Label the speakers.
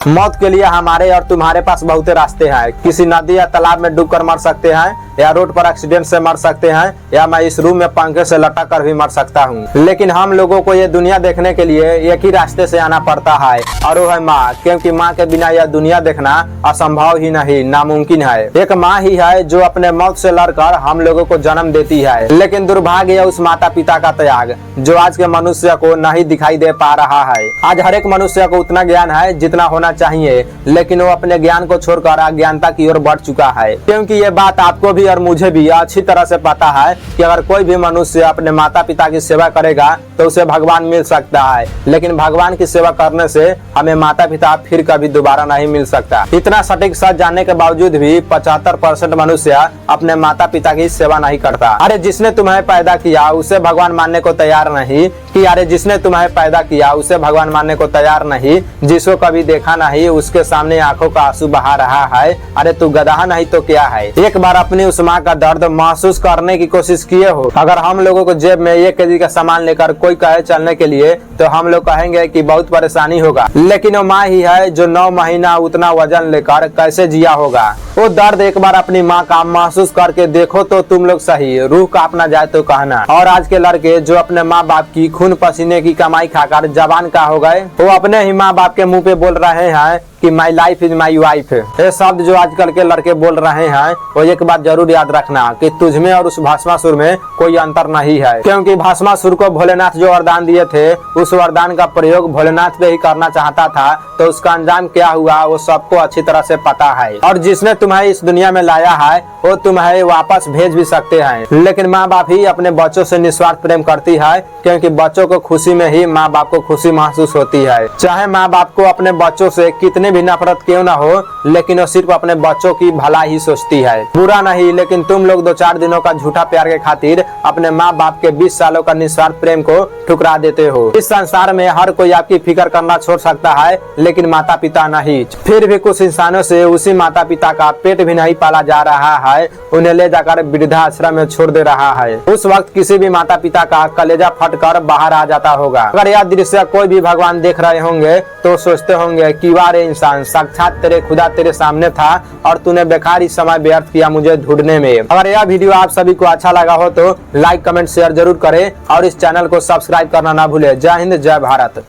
Speaker 1: मौत के लिए हमारे और तुम्हारे पास बहुत रास्ते हैं। किसी नदी या तालाब में डूबकर मर सकते हैं, या रोड पर एक्सीडेंट से मर सकते हैं, या मैं इस रूम में पंखे से लटक कर भी मर सकता हूँ। लेकिन हम लोगों को ये दुनिया देखने के लिए एक ही रास्ते से आना पड़ता है, और वो है माँ। क्योंकि माँ के बिना यह दुनिया देखना असंभव ही नहीं, नामुमकिन है। एक माँ ही है जो अपने मौत से लड़कर हम लोगों को जन्म देती है। लेकिन दुर्भाग्य है उस माता पिता का त्याग, जो आज के मनुष्य को नहीं दिखाई दे पा रहा है। आज हर एक मनुष्य को उतना ज्ञान है जितना होना चाहिए, लेकिन वो अपने ज्ञान को छोड़कर अज्ञानता की ओर बढ़ चुका है। क्योंकि ये बात आपको भी और मुझे भी अच्छी तरह से पता है कि अगर कोई भी मनुष्य अपने माता पिता की सेवा करेगा तो उसे भगवान मिल सकता है, लेकिन भगवान की सेवा करने से हमें माता पिता फिर कभी दोबारा नहीं मिल सकता। इतना सटीक सच जानने के बावजूद भी 75% मनुष्य अपने माता पिता की सेवा नहीं करता। अरे जिसने तुम्हें पैदा किया उसे भगवान मानने को तैयार नहीं कि अरे जिसने तुम्हें पैदा किया उसे भगवान मानने को तैयार नहीं, जिसको कभी देखा नहीं उसके सामने आंखों का आंसू बहा रहा है। अरे तू गधा नहीं तो क्या है। एक बार अपनी उस माँ का दर्द महसूस करने की कोशिश किए हो। अगर हम लोगों को जेब में 1 केजी का सामान लेकर कोई कहे चलने के लिए तो हम लोग कहेंगे कि बहुत परेशानी होगा, लेकिन वो माँ ही है जो 9 महीना उतना वजन लेकर कैसे जिया होगा। वो दर्द एक बार अपनी माँ का महसूस करके देखो तो तुम लोग सही, रूह कांपना जाए तो कहना। और आज के लड़के जो अपने माँ बाप की खून पसीने की कमाई खाकर जवान का हो गए, वो अपने ही माँ बाप के मुंह पे बोल रहे हैं कि my life is my wife. ये शब्द जो आजकल के लड़के बोल रहे हैं, वो एक बात जरूर याद रखना कि तुझमें और उस भस्मासुर में कोई अंतर नहीं है। क्योंकि भस्मासुर को भोलेनाथ जो वरदान दिए थे, उस वरदान का प्रयोग भोलेनाथ पे ही करना चाहता था, तो उसका अंजाम क्या हुआ वो सबको अच्छी तरह से पता है। और जिसने तुम्हें इस दुनिया में लाया है वो तुम्हें वापस भेज भी सकते हैं, लेकिन माँ बाप ही अपने बच्चों से निस्वार्थ प्रेम करती है। क्योंकि बच्चों को खुशी में ही माँ बाप को खुशी महसूस होती है। चाहे माँ बाप को अपने बच्चों से कितने भी नफरत क्यों ना हो, लेकिन वो सिर्फ अपने बच्चों की भला ही सोचती है, बुरा नहीं। लेकिन तुम लोग 2-4 दिनों का झूठा प्यार के खातिर अपने माँ बाप के 20 सालों का निस्वार्थ प्रेम को ठुकरा देते हो। इस संसार में हर कोई आपकी फिक्र करना छोड़ सकता है, लेकिन माता पिता नहीं। फिर भी कुछ इंसानों से उसी माता पिता का पेट भी नहीं पाला जा रहा है, उन्हें ले जाकर वृद्धाश्रम में छोड़ दे रहा है। उस वक्त किसी भी माता पिता का कलेजा फटकर बाहर आ जाता होगा। अगर यह दृश्य कोई भी भगवान देख रहे होंगे तो सोचते होंगे कि वाह रे इंसान, साक्षात तेरे खुदा तेरे सामने था और तूने बेकार ही समय व्यर्थ किया मुझे ढूंढने में। अगर यह वीडियो आप सभी को अच्छा लगा हो तो लाइक कमेंट शेयर जरूर करें और इस चैनल को सब्सक्राइब करना ना भूले। जय हिंद, जय भारत।